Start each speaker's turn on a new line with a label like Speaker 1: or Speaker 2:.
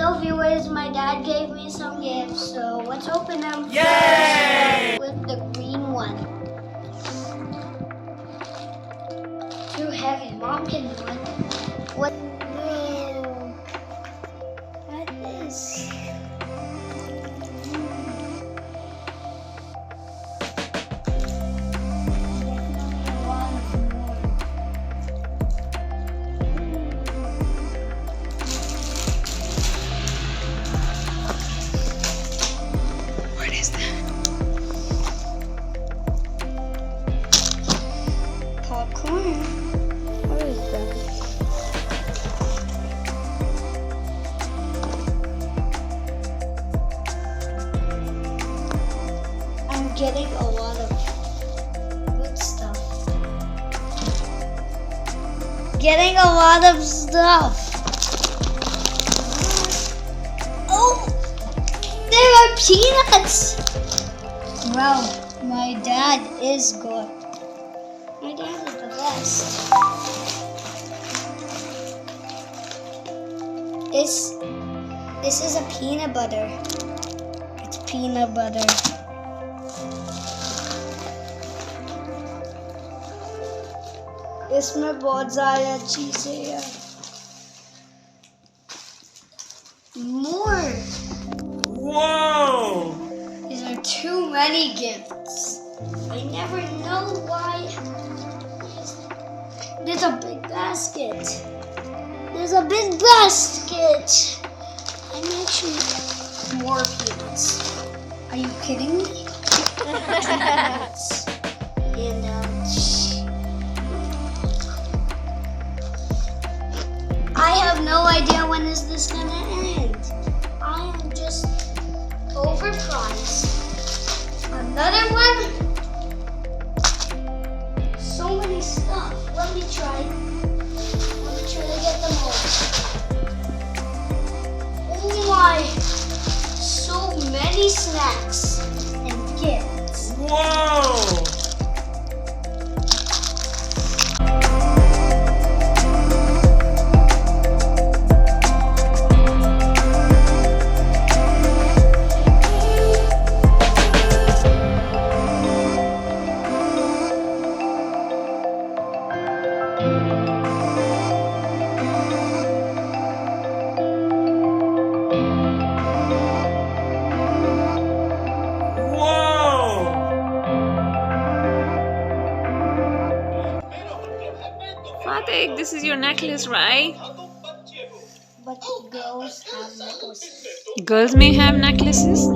Speaker 1: Hello viewers, my dad gave me some gifts, so let's open them.
Speaker 2: Yay!
Speaker 1: With the green one. Too heavy, Mom can do it. What? No. What is?
Speaker 2: What is that?
Speaker 1: Popcorn. What is that? I'm getting a lot of good stuff. Getting a lot of stuff. Oh, there are peanuts. Wow, my dad is good. My dad is the best. This is a peanut butter. It's peanut butter. इसमें बहुत ज़्यादा चीज़ें हैं. More.
Speaker 2: Whoa!
Speaker 1: These are too many gifts. I never know why. There's a big basket. There's a big basket. I'm actually more peanuts. Are you kidding me? Peanuts. And I have no idea when is this gonna end. I am just overpriced. Another one? So many stuff. Let me try to get them all. Oh my! So many snacks and gifts.
Speaker 2: Whoa!
Speaker 3: Fatik, this is your necklace, right?
Speaker 1: But girls have necklaces.
Speaker 3: Girls may have necklaces.